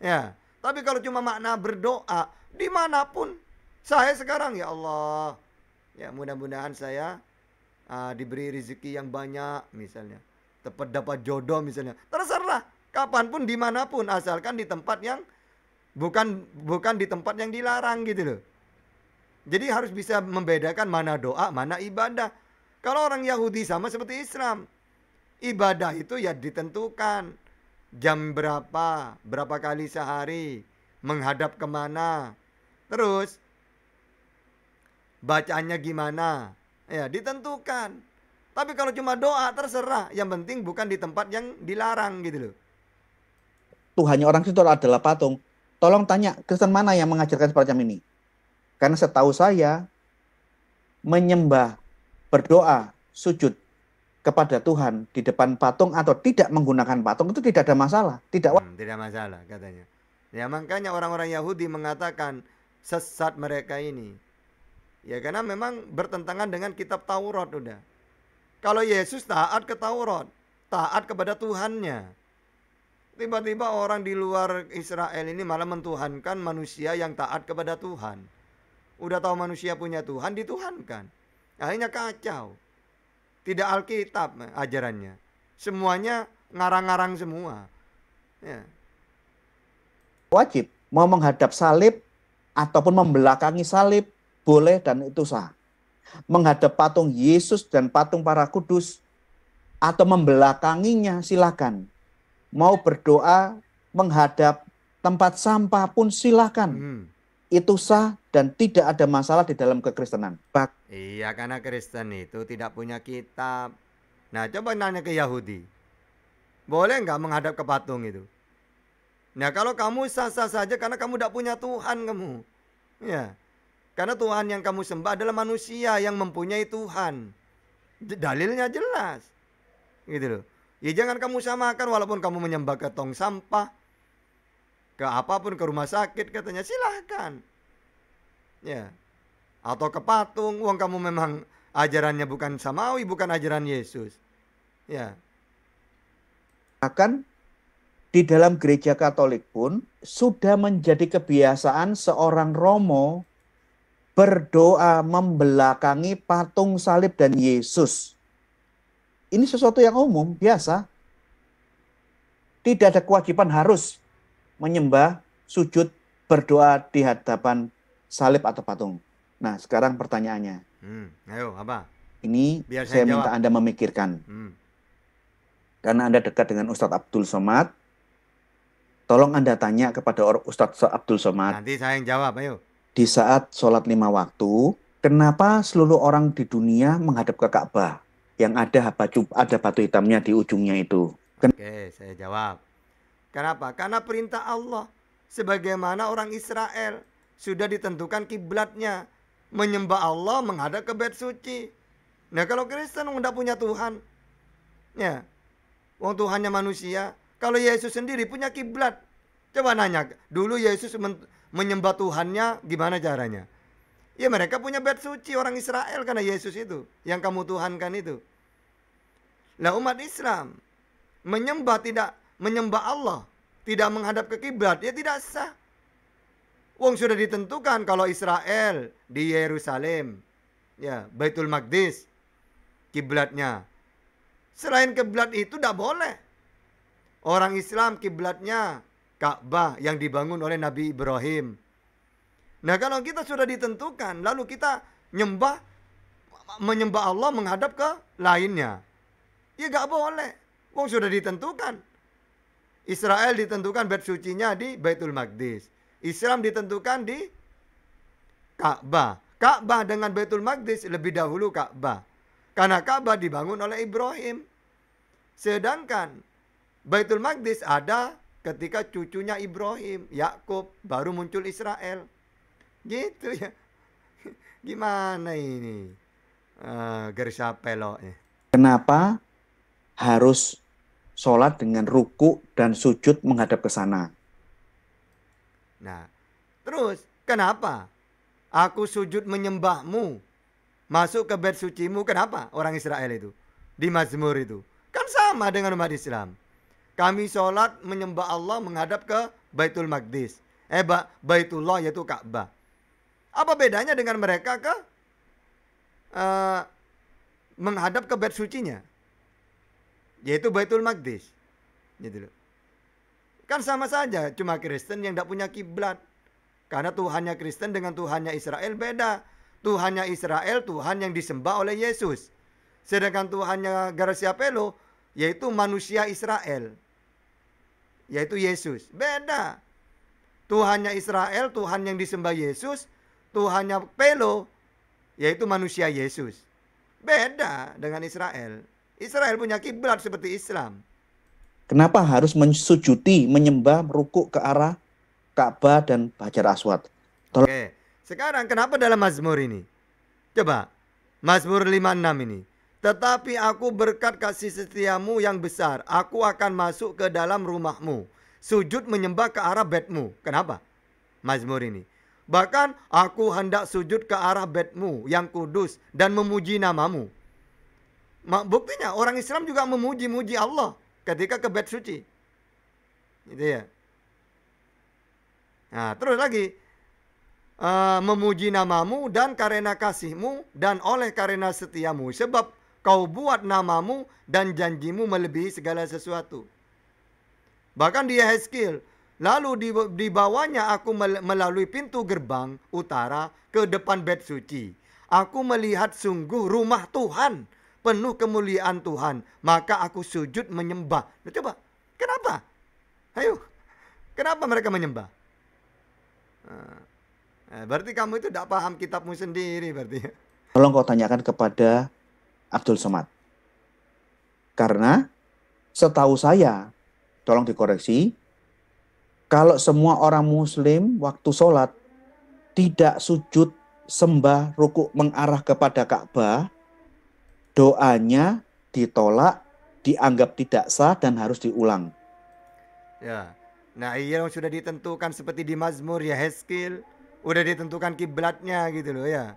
Ya, tapi kalau cuma makna berdoa, dimanapun. Saya sekarang, ya Allah, ya mudah-mudahan saya diberi rezeki yang banyak, misalnya. Tepat dapat jodoh, misalnya. Terserah, kapanpun, dimanapun, asalkan di tempat yang bukan di tempat yang dilarang gitu loh. Jadi harus bisa membedakan mana doa, mana ibadah. Kalau orang Yahudi sama seperti Islam. Ibadah itu ya ditentukan. Jam berapa kali sehari, menghadap kemana. Terus, bacaannya gimana. Ya ditentukan. Tapi kalau cuma doa terserah. Yang penting bukan di tempat yang dilarang gitu loh. Tuhannya orang itu adalah patung. Tolong tanya, Kristen mana yang mengajarkan semacam ini? Karena setahu saya, menyembah, berdoa, sujud kepada Tuhan di depan patung atau tidak menggunakan patung itu tidak ada masalah. Tidak masalah katanya. Ya makanya orang-orang Yahudi mengatakan sesat mereka ini. Ya karena memang bertentangan dengan kitab Taurat udah. Kalau Yesus taat ke Taurat, taat kepada Tuhannya. Tiba-tiba orang di luar Israel ini malah mentuhankan manusia yang taat kepada Tuhan. Udah tahu manusia punya Tuhan, dituhankan. Akhirnya kacau. Tidak Alkitab ajarannya. Semuanya ngarang-ngarang semua. Ya. Wajib mau menghadap salib ataupun membelakangi salib boleh dan itu sah. Menghadap patung Yesus dan patung para kudus atau membelakanginya silakan. Mau berdoa menghadap tempat sampah pun silakan. Itu sah dan tidak ada masalah di dalam kekristenan. Iya, karena Kristen itu tidak punya kitab. Nah, coba nanya ke Yahudi. Boleh nggak menghadap ke patung itu? Nah, kalau kamu sah-sah saja karena kamu tidak punya Tuhan kamu. Ya. Karena Tuhan yang kamu sembah adalah manusia yang mempunyai Tuhan. Dalilnya jelas. Gitu loh. Ya jangan kamu samakan walaupun kamu menyembah ke tong sampah. Ke apapun, ke rumah sakit katanya, silahkan. Ya. Atau ke patung, uang kamu memang ajarannya bukan samawi, bukan ajaran Yesus. Ya. Bahkan di dalam gereja Katolik pun sudah menjadi kebiasaan seorang romo berdoa membelakangi patung salib dan Yesus. Ini sesuatu yang umum, biasa. Tidak ada kewajiban harus menyembah, sujud, berdoa di hadapan salib atau patung. Nah, sekarang pertanyaannya. Ayo, apa? Ini biar saya minta Anda memikirkan. Karena Anda dekat dengan Ustadz Abdul Somad, tolong Anda tanya kepada Ustadz Abdul Somad. Nanti saya yang jawab, ayo. Di saat sholat 5 waktu, kenapa seluruh orang di dunia menghadap ke Ka'bah? Yang ada batu hitamnya di ujungnya itu. Oke, saya jawab. Kenapa? Karena perintah Allah. Sebagaimana orang Israel sudah ditentukan kiblatnya. Menyembah Allah menghadap ke bait suci. Nah kalau Kristen tidak punya Tuhan, ya, wong Tuhannya manusia. Kalau Yesus sendiri punya kiblat. Coba nanya, dulu Yesus menyembah Tuhannya gimana caranya? Ya mereka punya bait suci orang Israel karena Yesus itu yang kamu tuhankan itu. Lah umat Islam menyembah Allah, tidak menghadap ke kiblat, ya tidak sah. Wong sudah ditentukan kalau Israel di Yerusalem, ya Baitul Maqdis kiblatnya. Selain kiblat itu tidak boleh. Orang Islam kiblatnya Ka'bah yang dibangun oleh Nabi Ibrahim. Nah kalau kita sudah ditentukan, lalu kita menyembah Allah menghadap ke lainnya, ya gak boleh. Wong sudah ditentukan. Israel ditentukan bait sucinya di Baitul Maqdis. Islam ditentukan di Ka'bah. Ka'bah dengan Baitul Maqdis lebih dahulu Ka'bah. Karena Ka'bah dibangun oleh Ibrahim. Sedangkan Baitul Maqdis ada ketika cucunya Ibrahim, Yakub, baru muncul Israel. Gitu ya. Gimana ini? Garis peloknya. Kenapa harus sholat dengan ruku dan sujud menghadap ke sana? Nah, terus kenapa aku sujud menyembahmu, masuk ke bait sucimu? Kenapa orang Israel itu di Mazmur itu? Kan sama dengan umat Islam. Kami sholat menyembah Allah menghadap ke Baitul Maqdis. Baitullah yaitu Ka'bah. Apa bedanya dengan mereka menghadap ke bait sucinya, yaitu Baitul Maqdis? Gitu loh. Kan sama saja, cuma Kristen yang tidak punya kiblat. Karena Tuhannya Kristen dengan Tuhannya Israel beda. Tuhannya Israel Tuhan yang disembah oleh Yesus. Sedangkan Tuhannya Garcia Pelo yaitu manusia Israel, yaitu Yesus. Beda. Tuhannya Israel Tuhan yang disembah Yesus. Tuhannya Pelo yaitu manusia Yesus. Beda dengan Israel. Israel punya kiblat seperti Islam. Kenapa harus mensujudi, menyembah, ruku ke arah Ka'bah dan Hajar Aswad? Oke, sekarang kenapa dalam Mazmur ini? Coba, Mazmur 56 ini. Tetapi aku berkat kasih setiamu yang besar, aku akan masuk ke dalam rumahmu, sujud menyembah ke arah bedmu. Kenapa? Mazmur ini. Bahkan aku hendak sujud ke arah bedmu yang kudus dan memuji namamu. Buktinya orang Islam juga memuji-muji Allah ketika ke bait suci. Gitu ya. Nah, terus lagi memuji namamu dan karena kasihmu dan oleh karena setiamu, sebab kau buat namamu dan janjimu melebihi segala sesuatu. Bahkan di Yehezkiel, lalu dibawanya aku melalui pintu gerbang utara ke depan bait suci. Aku melihat sungguh rumah Tuhan, penuh kemuliaan Tuhan, maka aku sujud menyembah. Nah, coba, kenapa? Ayo, kenapa mereka menyembah? Berarti kamu itu tidak paham kitabmu sendiri berarti. Tolong kau tanyakan kepada Abdul Somad. Karena setahu saya, tolong dikoreksi, kalau semua orang Muslim waktu sholat tidak sujud, sembah, ruku mengarah kepada Ka'bah, doanya ditolak, dianggap tidak sah dan harus diulang. Ya. Nah, iya sudah ditentukan seperti di Mazmur Yehezkiel, udah ditentukan kiblatnya gitu loh ya.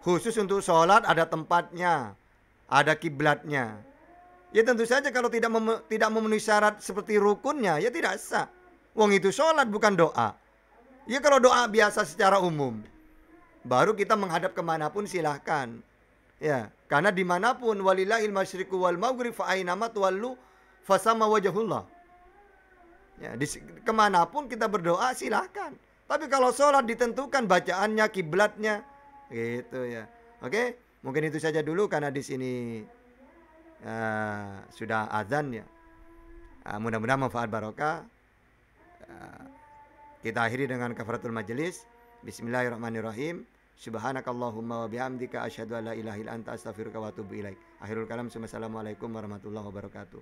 Khusus untuk sholat ada tempatnya, ada kiblatnya. Ya tentu saja kalau tidak memenuhi syarat seperti rukunnya, ya tidak sah. Wong itu sholat bukan doa. Ya kalau doa biasa secara umum, baru kita menghadap kemanapun silahkan. Ya, karena dimanapun walillahil masyriqu wal maghrib fa ainama tuwallu fasama wajhullah. Ya, kemanapun kita berdoa silahkan. Tapi kalau sholat ditentukan bacaannya, kiblatnya, gitu ya. Oke, mungkin itu saja dulu karena di sini sudah azan ya. Mudah-mudahan manfaat barokah. Kita akhiri dengan kafaratul majelis. Bismillahirrahmanirrahim. Subhanakallahumma wa bihamdika asyhadu an la ilaha illa anta astaghfiruka wa atubu ilaik. Akhirul kalam. Assalamualaikum warahmatullahi wabarakatuh.